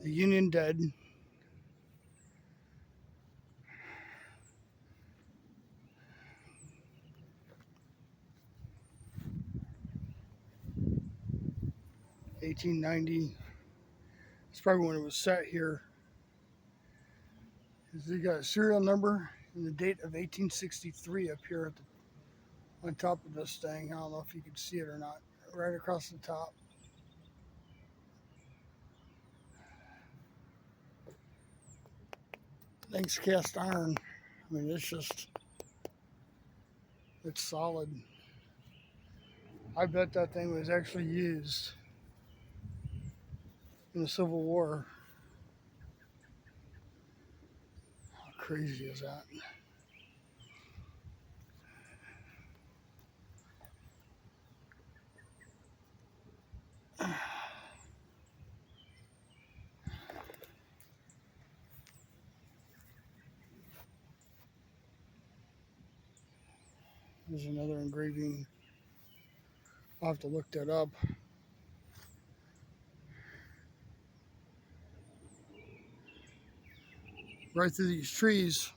The Union dead. $18.90. It's probably when it was set here. They got a serial number and the date of 1863 up here at on top of this thing. I don't know if you can see it or not. Right across the top. Thing's cast iron. I mean, it's solid. I bet that thing was actually used in the Civil War. How crazy is that? There's another engraving. I'll have to look that up. Right through these trees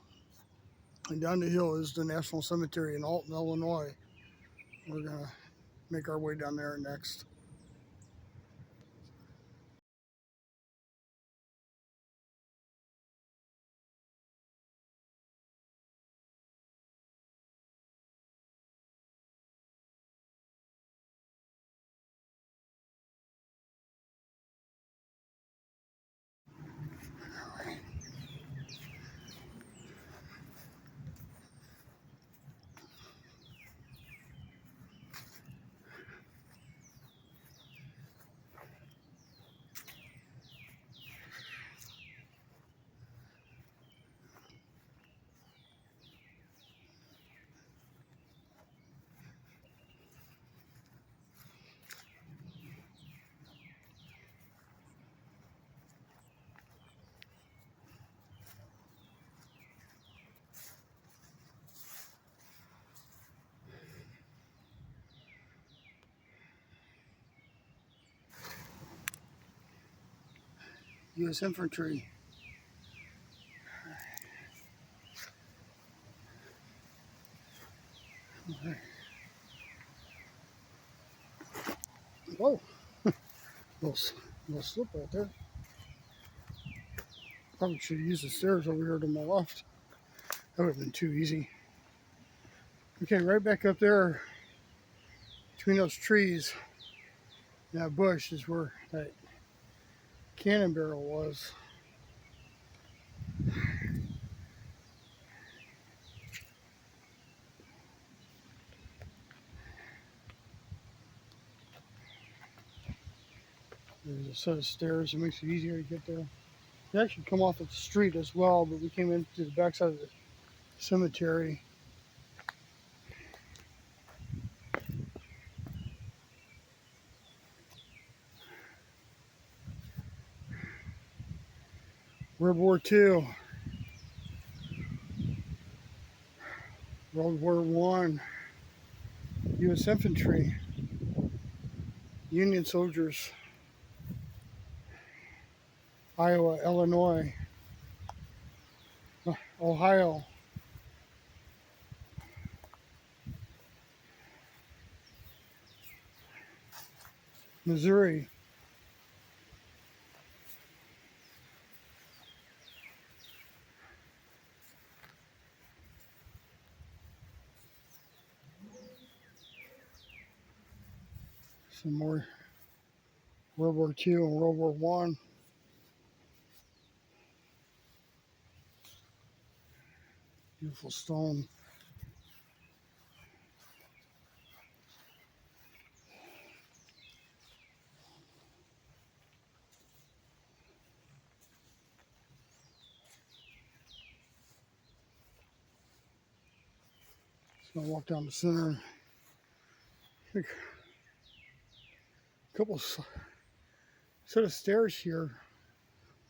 and down the hill is the National Cemetery in Alton, Illinois. We're going to make our way down there next. U.S. Infantry. Okay. Whoa, little slip right there. Probably should have used the stairs over here to my left. That would have been too easy. Okay, right back up there between those trees and that bush is where that cannon barrel was. There's a set of stairs that makes it easier to get there. You actually come off at the street as well, but we came into the backside of the cemetery. World War II, World War I, U.S. Infantry, Union soldiers, Iowa, Illinois, Ohio, Missouri, some more World War II and World War I. Beautiful stone. Just gonna walk down the center. A couple set of stairs here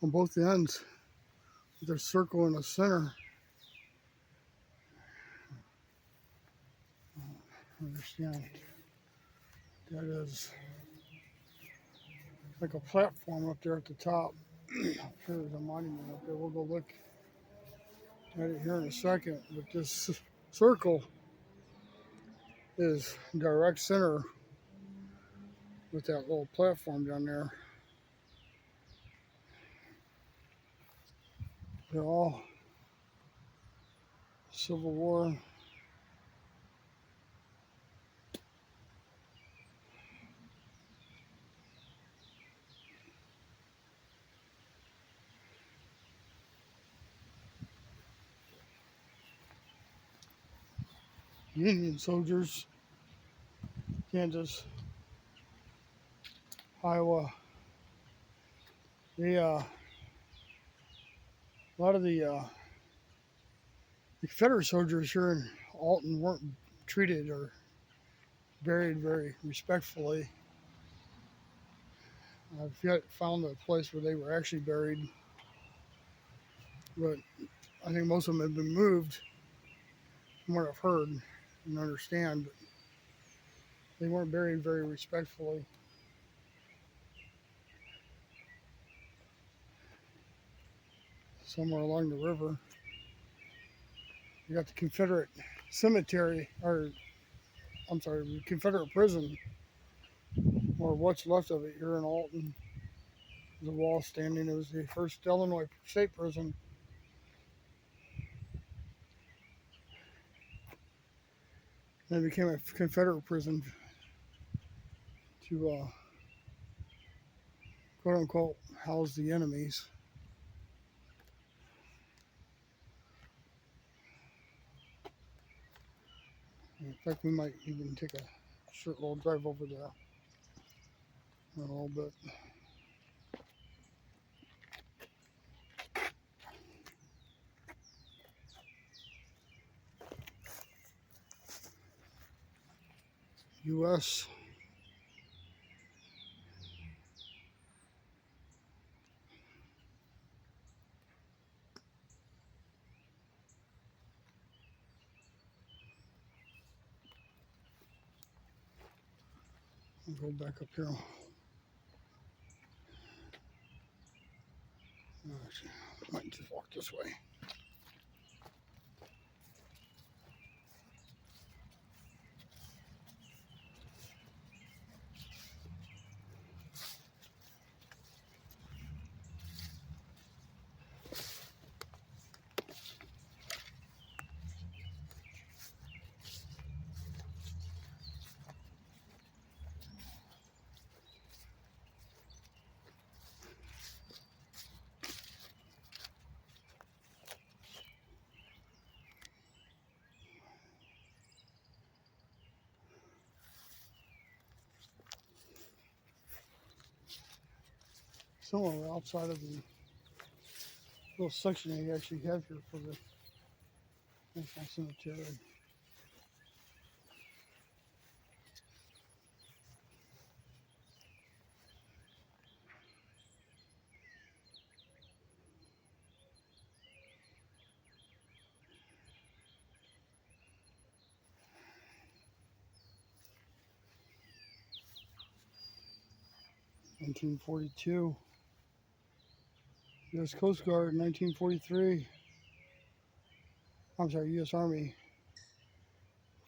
on both ends with their circle in the center. I understand. That is like a platform up there at the top. I'm sure there's a monument up there. We'll go look at it here in a second. But this circle is direct center with that little platform down there. They're all Civil War. Union soldiers, Kansas, Iowa. They a lot of the Confederate soldiers here in Alton weren't treated or buried very respectfully. I've yet found a place where they were actually buried, but I think most of them have been moved, from what I've heard and understand. But they weren't buried very respectfully. Somewhere along the river, you got the Confederate Cemetery, or I'm sorry, the Confederate Prison, or what's left of it here in Alton. There's a wall standing. It was the first Illinois state prison. Then it became a Confederate prison to quote unquote house the enemies. In fact, we might even take a short little drive over there in a little bit. U.S. I'll go back up here. Actually, I might just walk this way. Somewhere outside of the little section they actually have here for the National Cemetery. In 1942, U.S. Coast Guard, 1943. I'm sorry, U.S. Army,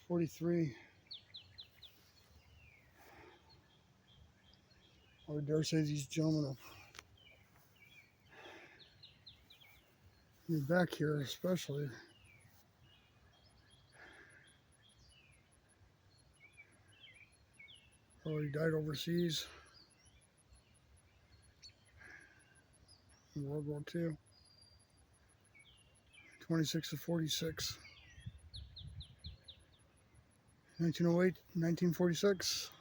43. I would dare say these gentlemen are back here, especially. Probably died overseas in World War II. 26 to 46. 1908, 1946.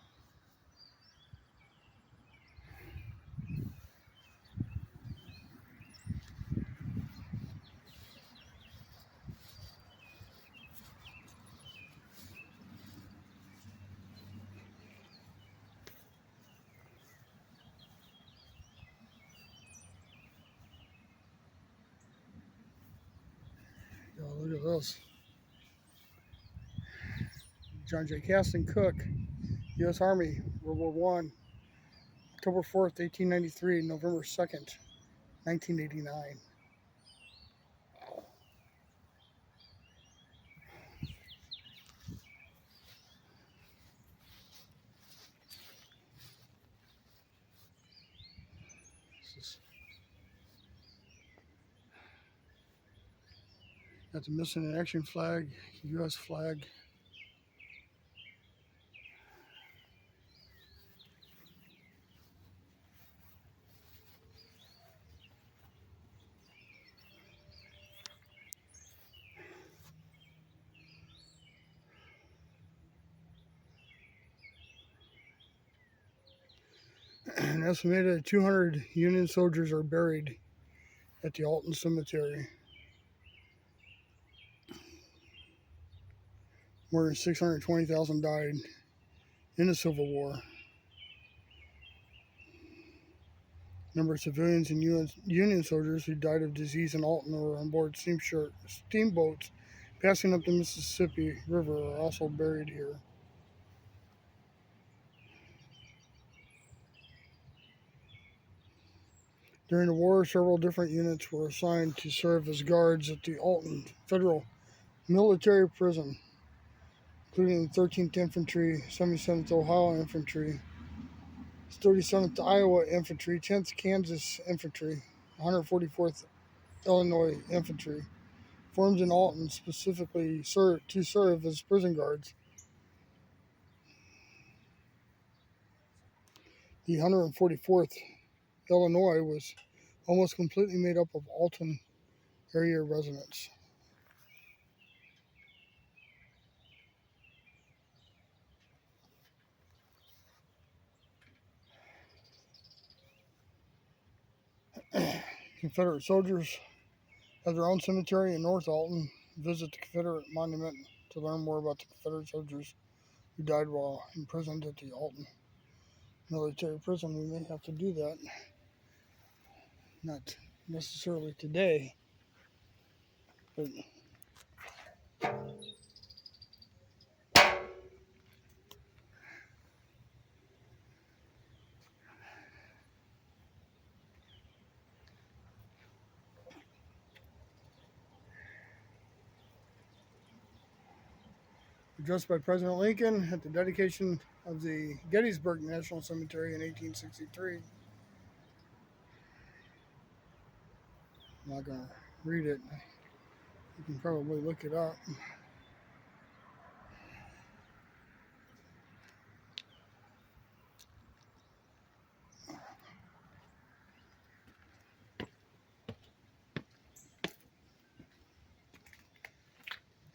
Oh, look at this. John J. Caston Cook, U.S. Army, World War I, October 4th, 1893, November 2nd, 1989. Got the missing in action flag, U.S. flag. An estimated 200 Union soldiers are buried at the Alton Cemetery. More than 620,000 died in the Civil War. Number of civilians and Union soldiers who died of disease in Alton or on board steamboats passing up the Mississippi River are also buried here. During the war, several different units were assigned to serve as guards at the Alton Federal Military Prison, including the 13th Infantry, 77th Ohio Infantry, 37th Iowa Infantry, 10th Kansas Infantry, 144th Illinois Infantry, formed in Alton specifically to serve as prison guards. The 144th Illinois was almost completely made up of Alton area residents. Confederate soldiers have their own cemetery in North Alton. Visit the Confederate Monument to learn more about the Confederate soldiers who died while imprisoned at the Alton Military Prison. We may have to do that. Not necessarily today, but addressed by President Lincoln at the dedication of the Gettysburg National Cemetery in 1863. I'm not going to read it. You can probably look it up.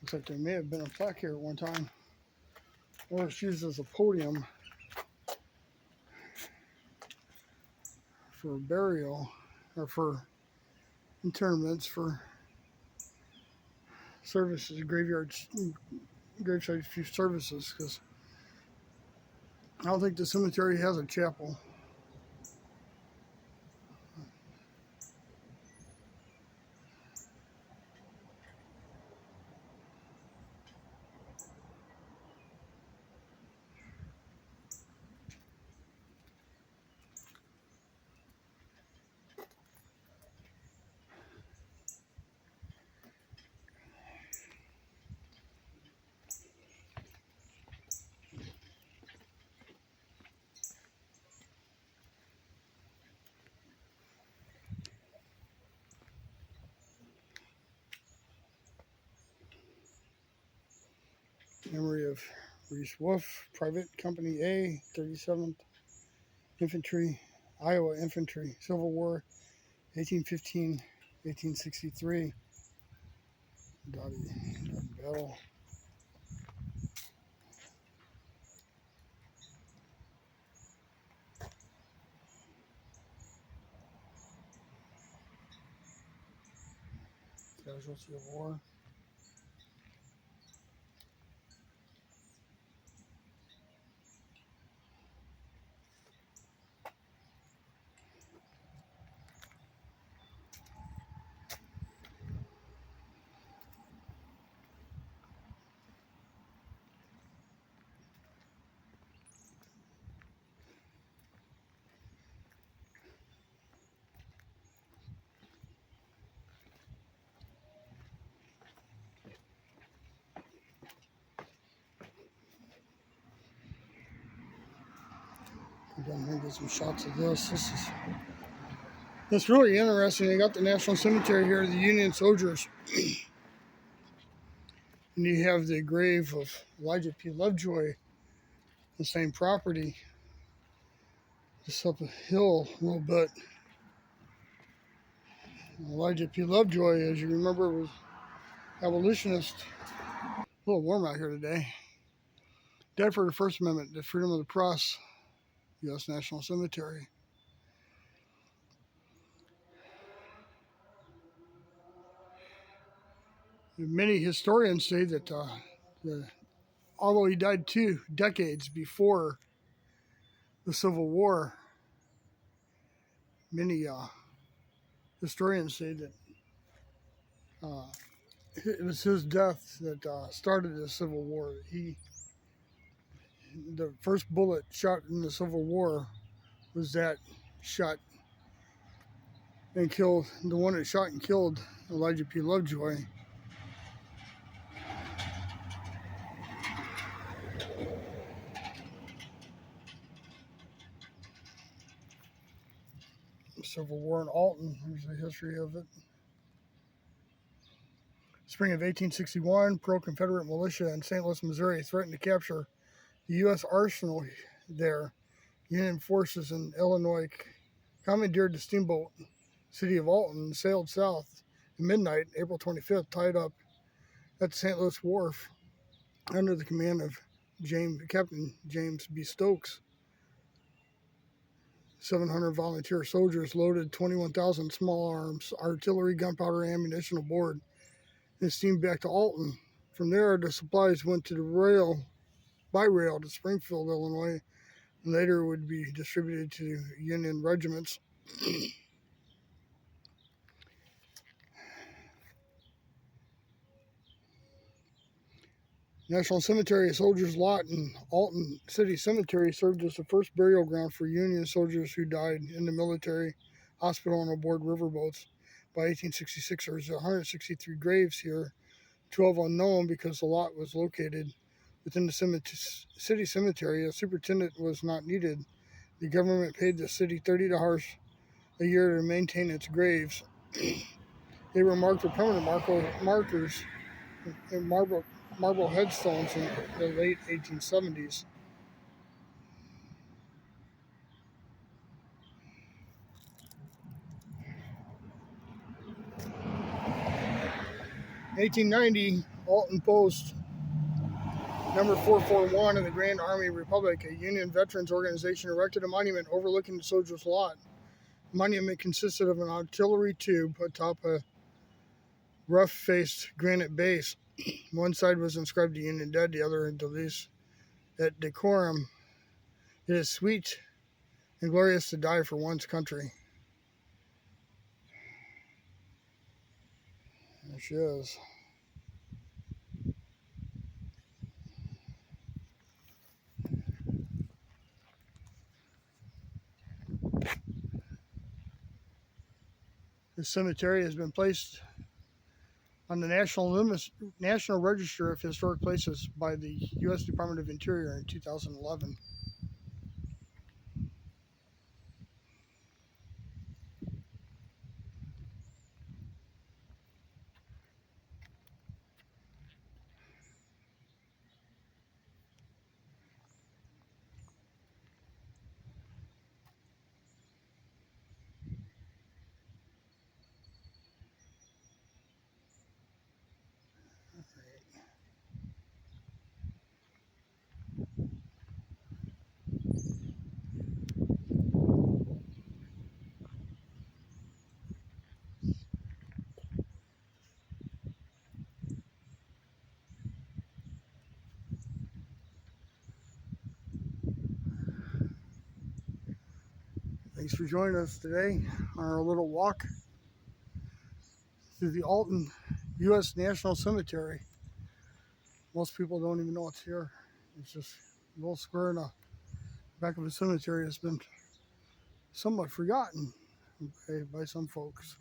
Looks like there may have been a plaque here at one time, or it's used as a podium for burial or for interments, for services, graveside services, because I don't think the cemetery has a chapel. Memory of Reese Wolf, Private Company A, 37th Infantry, Iowa Infantry, Civil War, 1815, 1863. Dottie battle. Casualty of war. I'm going to get some shots of this. That's really interesting. They got the National Cemetery here, the Union soldiers. And you have the grave of Elijah P. Lovejoy, the same property, just up a hill a little bit. Elijah P. Lovejoy, as you remember, was abolitionist. A little warm out here today. Died for the First Amendment, the freedom of the press, U.S. National Cemetery. Many historians say that although he died 2 decades before the Civil War, many historians say that it was his death that started the Civil War. The first bullet shot in the Civil War was that shot and killed, the one that shot and killed Elijah P. Lovejoy. The Civil War in Alton, here's the history of it. Spring of 1861, pro-Confederate militia in St. Louis, Missouri threatened to capture the U.S. arsenal there. Union forces in Illinois commandeered the steamboat city of Alton and sailed south at midnight, April 25th, tied up at St. Louis Wharf under the command of Captain James B. Stokes. 700 volunteer soldiers loaded 21,000 small arms, artillery, gunpowder, and ammunition aboard and steamed back to Alton. From there, the supplies went by rail to Springfield, Illinois, and later would be distributed to Union regiments. National Cemetery, a soldier's lot in Alton City Cemetery, served as the first burial ground for Union soldiers who died in the military, hospital, and aboard riverboats. By 1866, there was 163 graves here, 12 unknown because the lot was located within the city cemetery. A superintendent was not needed. The government paid the city $30 a year to maintain its graves. They were marked with permanent markers and marble headstones in the late 1870s. In 1890, Alton Post number 441 of the Grand Army Republic, a Union veterans organization, erected a monument overlooking the soldiers' lot. The monument consisted of an artillery tube atop a rough-faced granite base. One side was inscribed to Union dead, the other into this et decorum. It is sweet and glorious to die for one's country. There she is. This cemetery has been placed on the National Register of Historic Places by the U.S. Department of Interior in 2011. Thanks for joining us today on our little walk through the Alton U.S. National Cemetery. Most people don't even know it's here. It's just a little square in the back of a cemetery that's been somewhat forgotten by some folks.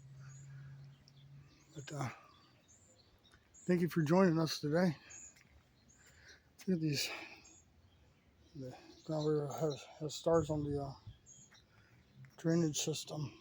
But thank you for joining us today. Look at these The ground here has stars on the drainage system.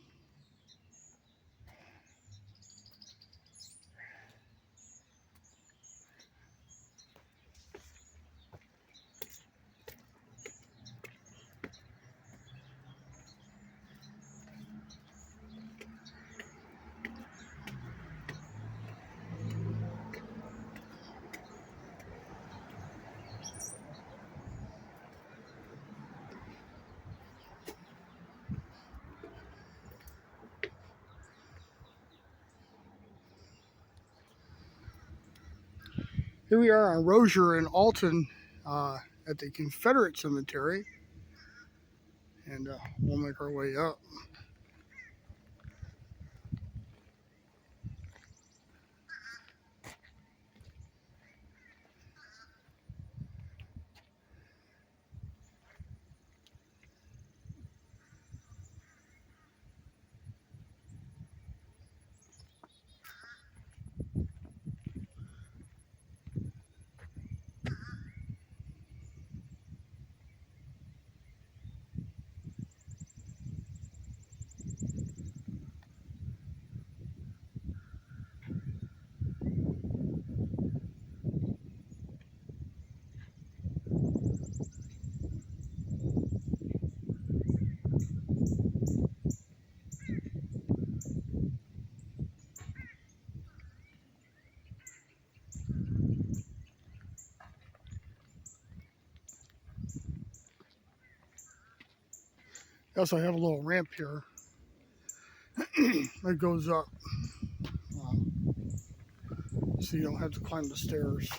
Here we are on Rozier in Alton at the Confederate Cemetery, and we'll make our way up. I also have a little ramp here that goes up, so you don't have to climb the stairs.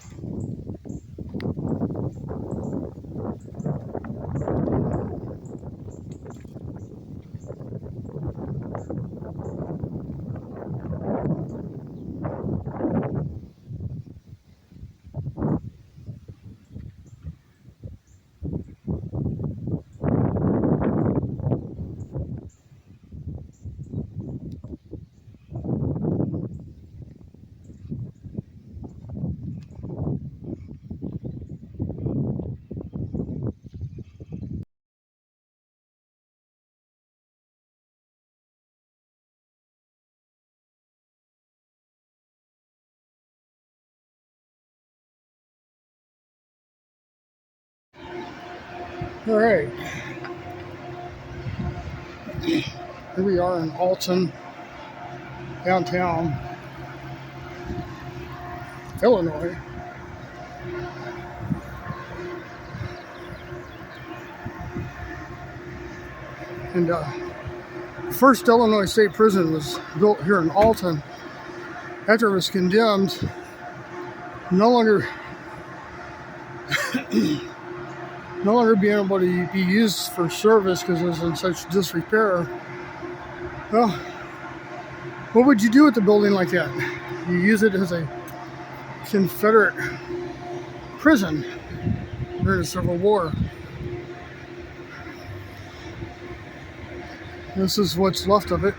All right, here we are in Alton, downtown Illinois. And the first Illinois State Prison was built here in Alton. After it was condemned, no longer being able to be used for service because it was in such disrepair. Well, what would you do with a building like that? You use it as a Confederate prison during the Civil War. This is what's left of it.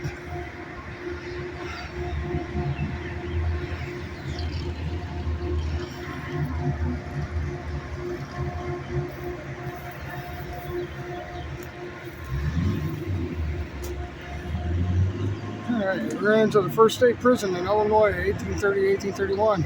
Alright, we ran into the first state prison in Illinois, 1830-1831.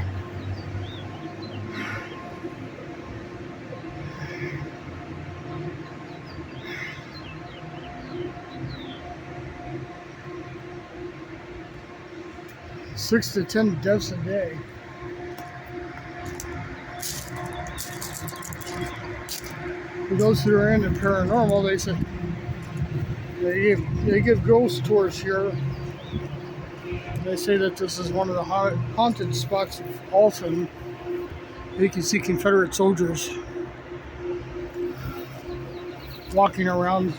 Six to 10 deaths a day. For those who are into paranormal, they say they give ghost tours here. They say that this is one of the haunted spots of Alton. You can see Confederate soldiers walking around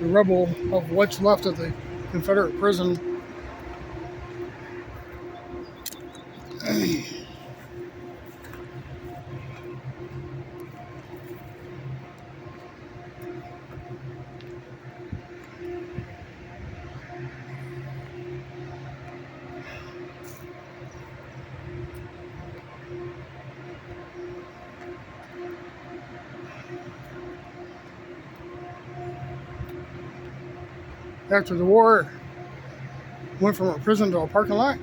the rubble of what's left of the Confederate prison. after the war. Went from a prison to a parking lot.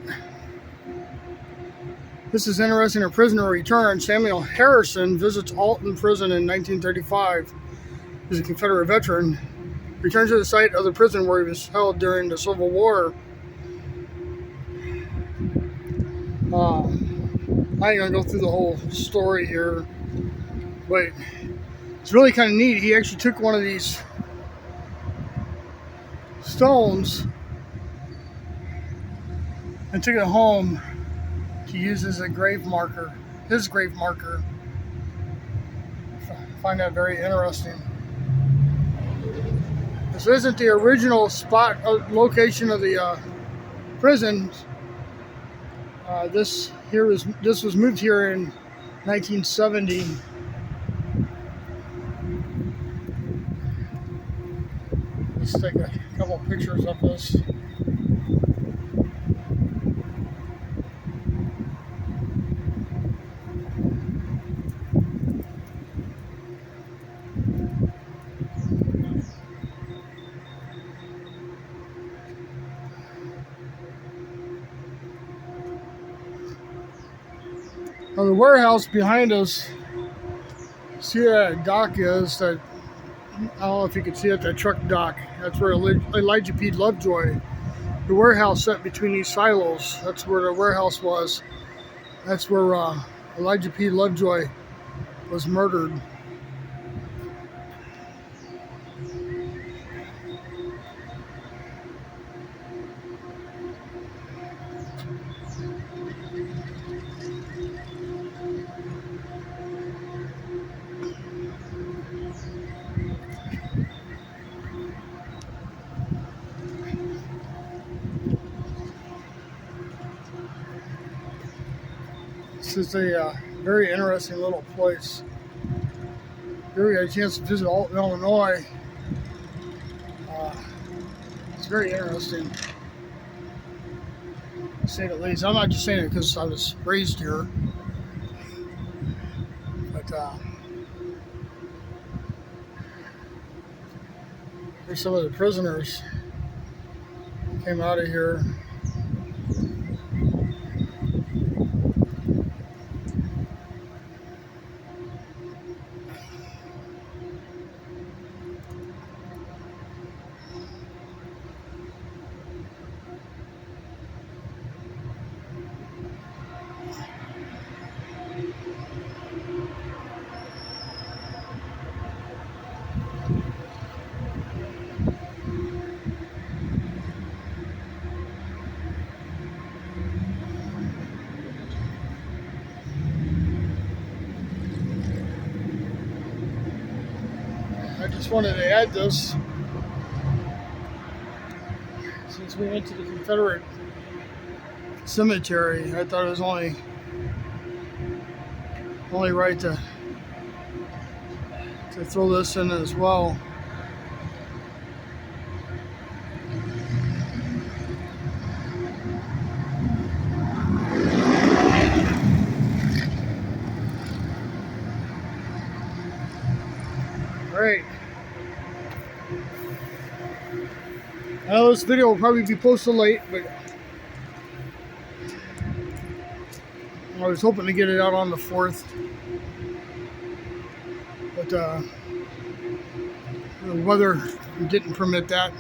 This is interesting. A prisoner returned. Samuel Harrison visits Alton Prison in 1935. He's a Confederate veteran. Returns to the site of the prison where he was held during the Civil War. I ain't gonna go through the whole story here, but it's really kind of neat. He actually took one of these stones and took it home to use as a grave marker, his grave marker. I find that very interesting. This isn't the original spot location of the prison. This was moved here in 1970. Let's take a couple pictures of this. Now the warehouse behind us, see where that dock is, that, I don't know if you can see it, that truck dock. That's where Elijah P. Lovejoy, the warehouse set between these silos, that's where the warehouse was. That's where Elijah P. Lovejoy was murdered. This is a very interesting little place. Here we got a chance to visit Alton, Illinois. It's very interesting, to say the least. I'm not just saying it because I was raised here, but here's some of the prisoners who came out of here. I just wanted to add this since we went to the Confederate Cemetery. I thought it was only right to throw this in as well. Great. I know this video will probably be posted late, but I was hoping to get it out on the 4th. But the weather didn't permit that.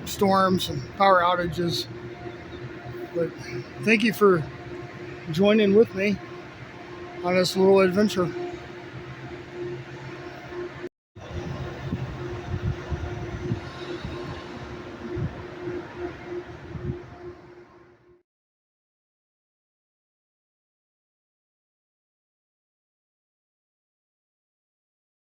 Storms and power outages. But thank you for joining with me on this little adventure.